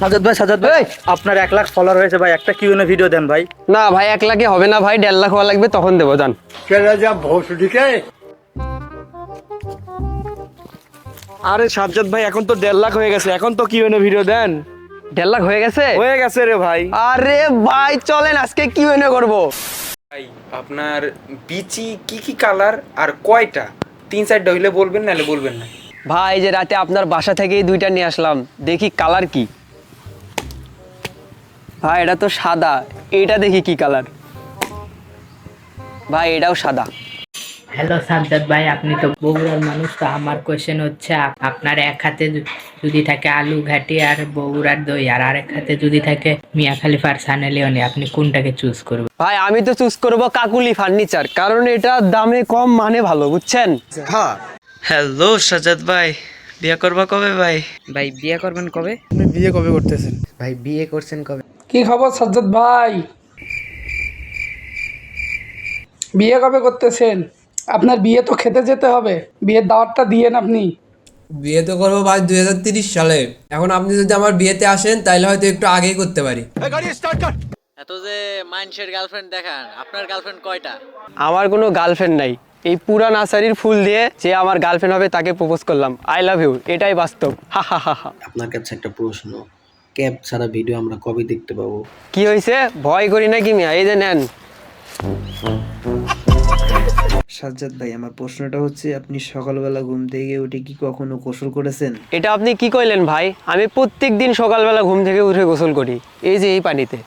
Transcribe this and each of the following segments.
সাজাদ ভাই আপনার 1 লাখ ফলোয়ার হয়েছে ভাই, একটা কিউএনএ ভিডিও দেন ভাই। না ভাই 1 লাখে হবে না ভাই, 1.5 লাখ হওয়া লাগবে, তখন দেবো। যান। আরে সাজ্জাদ ভাই এখন তো 1.5 লাখ হয়ে গেছে, এখন তো কিউএনএ ভিডিও দেন। 1.5 লাখ হয়ে গেছে রে ভাই। আরে ভাই চলেন আজকে কিউএনএ করবো। ভাই আপনার বিচি কি কি কালার আর কয়টা? 3-4টা হইলে বলবেন, নাহলে বলবেন না। ভাই যে রাতে আপনার বাসা থেকেই 2টা নিয়ে আসলাম, দেখি কালার কি। ভাই এটা তো সাদা, এইটা দেখি কি কালার। ভাই এটাও সাদা। হ্যালো সাজ্জাদ ভাই, আপনি তো বগুড়ার মানুষ, তো আমার কোয়েশ্চেন হচ্ছে আপনার এক হাতে যদি থাকে আলু ঘাটি আর বগুড়ার দই, আর আরেক হাতে যদি থাকে মিয়া খলিফার সানে লিওনি, আপনি কোনটাকে চুজ করবেন? ভাই আমি তো চুজ করবো কাকুলি ফার্নিচার, কারণ এটা দামে কম মানে ভালো, বুঝছেন? হ্যালো সাজাদ ভাই, বিয়ে করবা কবে ভাই? ভাই বিয়ে করবেন কবে? ভাই বিয়ে করছেন কবে? কি খবর সাজ্জাদ ভাই, বিয়ে কবে করতেছেন? আপনার বিয়ে তো খেতে যেতে হবে, বিয়ের দাওয়াতটা দিয়েন আপনি। বিয়ে তো করবো ভাই 2030 সালে। এখন আপনি যদি আমার বিয়েতে আসেন তাহলে হয়তো একটু আগেই করতে পারি। এত যে মানুষের গার্লফ্রেন্ড দেখান, আপনার গার্লফ্রেন্ড কয়টা? আমার কোনো গার্লফ্রেন্ড নাই, এই পুরা নার্সারির ফুল দিয়ে যে আমার গার্লফ্রেন্ড হবে তাকে প্রপোজ করলাম। আই লাভ ইউ, এটাই বাস্তব। হা হা হা হা। আপনার কাছে একটা প্রশ্ন, ক্যাপ ছাড়া ভিডিও আমরা কবে দেখতে পাবো? কি হয়েছে, ভয় করি নাকি মিয়া? এই যে নেন। সাজ্জাদ ভাই আমার প্রশ্নটা হচ্ছে, আপনি সকালবেলা ঘুম থেকে উঠে কি কখনো গোসল করেছেন? এটা আপনি কি কইলেন ভাই? আমি প্রত্যেক দিন সকালবেলা ঘুম থেকে উঠে গোসল করি, এই যে এই পানিতে।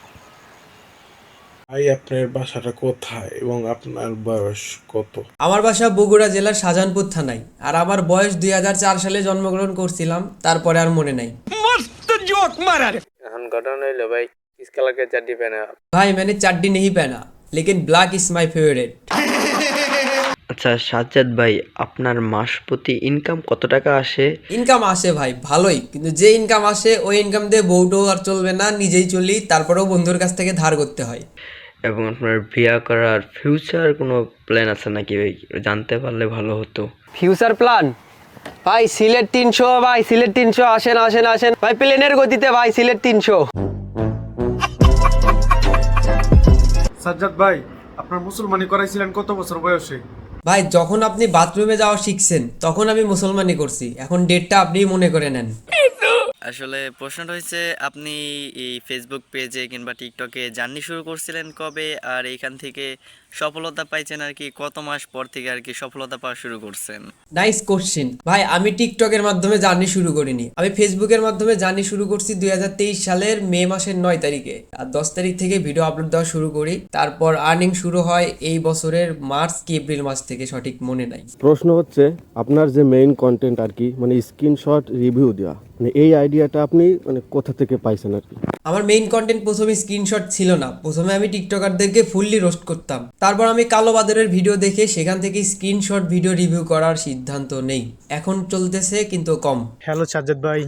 ভাই আপনার বাসাটা কোথায় এবং আপনার বয়স কত? আমার বাসা বগুড়া জেলার শাহজাহানপুর থানায়, আর আমার বয়স 2004 সালে জন্মগ্রহণ করছিলাম, তারপরে আর মনে নাই। এখন ঘটনা হইলো ভাই, किस कलर के चड्डी पहने आप? भाई मैंने चड्डी नहीं पहना, लेकिन ब्लैक इज माय फेवरेट। আচ্ছা সাজ্জাদ ভাই, আপনার মাস প্রতি ইনকাম কত টাকা আসে? ইনকাম আসে ভাই ভালোই, কিন্তু যে ইনকাম আসে ওই ইনকাম দিয়ে বউটো আর চলবে না, নিজেই চলি, তারপরেও বন্ধুর কাছ থেকে ধার করতে হয়। এবং আপনার বিয়ে করার ফিউচার কোনো প্ল্যান আছে নাকি ভাই? জানতে পারলে ভালো হতো। Future plan? ভাই সিলেট 300, ভাই সিলেট 300, আসেন আসেন আসেন ভাই, প্লেনের গতিতে ভাই সিলেট 300। সাজ্জাদ ভাই আপনার মুসলমানি করাইছিলেন কত বছর বয়সে? ভাই যখন আপনি বাথরুমে যাওয়া শিখছেন তখন আমি মুসলমানি করছি, এখন ডেটটা আপনিই মনে করে নেন। আসলে প্রশ্নটা হচ্ছে, আপনি এই ফেসবুক পেজে কিংবা টিকটকে জার্নি শুরু করছিলেন কবে, আর এইখান থেকে সফলতা পাইছেন আর কি কত মাস পর থেকে আর কি সফলতা পাওয়া শুরু করছেন? নাইস কোশ্চেন ভাই, আমি টিকটকের মাধ্যমে জার্নি শুরু করিনি, আমি ফেসবুকের মাধ্যমে জার্নি শুরু করছি 2023 সালের মে মাসের 9 তারিখে, আর 10 তারিখ থেকে ভিডিও আপলোড দেওয়া শুরু করি। তারপর আর্নিং শুরু হয় এই বছরের মার্চ কি এপ্রিল মাস থেকে, সঠিক মনে নাই। প্রশ্ন হচ্ছে আপনার যে মেইন কন্টেন্ট আর কি, মানে স্ক্রিনশট রিভিউ দেওয়া, মানে এই আইডিয়াটা আপনি মানে কোথা থেকে পাইছেন আর কি? আমার মেইন কন্টেন্ট প্রথমে স্ক্রিনশট ছিল না, প্রথমে আমি টিকটকারদেরকে ফুললি রোস্ট করতাম, তারপর আমি কালো বাদরের ভিডিও দেখে সেখান থেকে স্ক্রিনশট ভিডিও রিভিউ করার সিদ্ধান্ত নেই, এখন চলতেছে কিন্তু কম। হ্যালো সাজ্জাদ ভাই,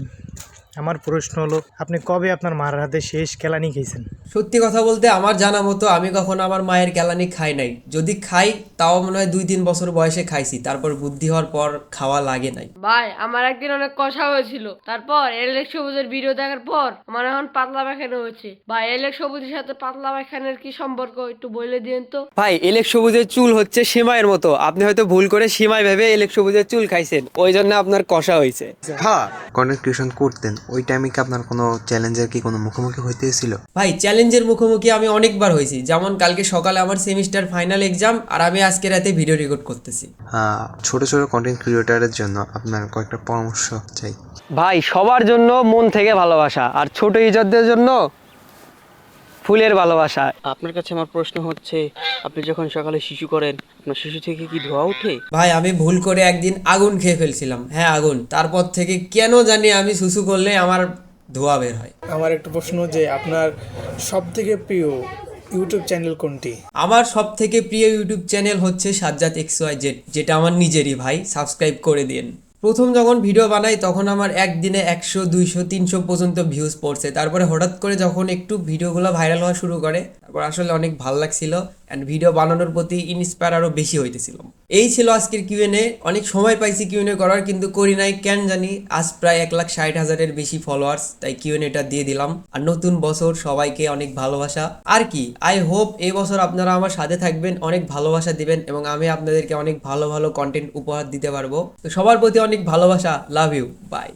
আমার প্রশ্ন হলো আপনি কবে আপনার মার হাতে শেষ কেলানি খেয়েছেন? সত্যি কথা বলতে আমার জানা মতো আমি কখনো আমার মায়ের কেলানি খাই নাই, যদি খাই তাও মনে হয় 2-3 বছর বয়সে খাইছি, তারপর বুদ্ধি হওয়ার পর খাওয়া লাগে নাই। ভাই আমার একদিন অনেক কষা হয়েছিল, তারপর এলেক সবুজের ভিডিও দেখার পর আমার এখন পাতলা পায়খানা হয়েছে। ভাই এলেক সবুজের সাথে পাতলা পায়খানার কি সম্পর্ক, একটু বলে দিন তো। ভাই এলেক সবুজের চুল হচ্ছে সিমাইয়ের মতো, আপনি হয়তো ভুল করে সিমাই ভেবে এলেক সবুজের চুল খাইছেন, ওই জন্য আপনার কষা হয়েছে। হ্যাঁ, কন্টেন্ট ক্রিয়েশন করতেন, ওই টাইমে কি আপনার কোনো চ্যালেঞ্জের কি কোনো মুখোমুখি হইতে হয়েছিল? ভাই চ্যালেঞ্জের মুখোমুখি আমি অনেকবার হয়েছি, যেমন কালকে সকালে আমার সেমিস্টার ফাইনাল এক্সাম, আর আমি আজকে রাতে ভিডিও রেকর্ড করতেছি। ছোট ছোট কন্টেন্ট ক্রিয়েটরের জন্য আপনার কয়েকটা পরামর্শ চাই। ভাই সবার জন্য মন থেকে ভালোবাসা, আর ছোট ইজ্জতদের জন্য ফুলের ভালোবাসা। আপনার কাছে আমার প্রশ্ন হচ্ছে, আপনি যখন সকালে শিশু করেন, আপনার শিশু থেকে কি ধোঁয়া ওঠে? ভাই আমি ভুল করে একদিন আগুন খেয়ে ফেলছিলাম, হ্যাঁ আগুন, তারপর থেকে কেন জানি আমি সুসু করলে আমার ধোঁয়া বের হয়। আমার একটা প্রশ্ন, যে আপনার সব থেকে প্রিয় ইউটিউব চ্যানেল কোনটি? আমার সব থেকে প্রিয় ইউটিউব চ্যানেল হচ্ছে সাজ্জাদ XYZ, যেটা আমার নিজেরই, ভাই সাবস্ক্রাইব করে দিন। প্রথম যখন ভিডিও বানাই তখন আমার একদিনে 100, 200, 300 পর্যন্ত ভিউজ পড়ছে, তারপরে হঠাৎ করে যখন একটু ভিডিওগুলো ভাইরাল হওয়া শুরু করে তারপর আসলে অনেক ভালো লাগছিল অ্যান্ড ভিডিও বানানোর প্রতি ইন্সপায়ার আরও বেশি হইতেছিলাম। এই ছিল আজকের কিউএনএ। অনেক সময় পাইছি কিউএনএ করার, কিন্তু করি নাই কেন জানি। আজ প্রায় 1,60,000-এর বেশি ফলোয়ার্স, তাই কিউএনএটা দিয়ে দিলাম। আর নতুন বছর, সবাইকে অনেক ভালোবাসা। আর কি, আই হোপ এই বছর আপনারা আমার সাথে থাকবেন, অনেক ভালোবাসা দিবেন এবং আমি আপনাদেরকে অনেক ভালো ভালো কন্টেন্ট উপহার দিতে পারবো। তো সবার প্রতি অনেক ভালোবাসা, লাভ ইউ, বাই।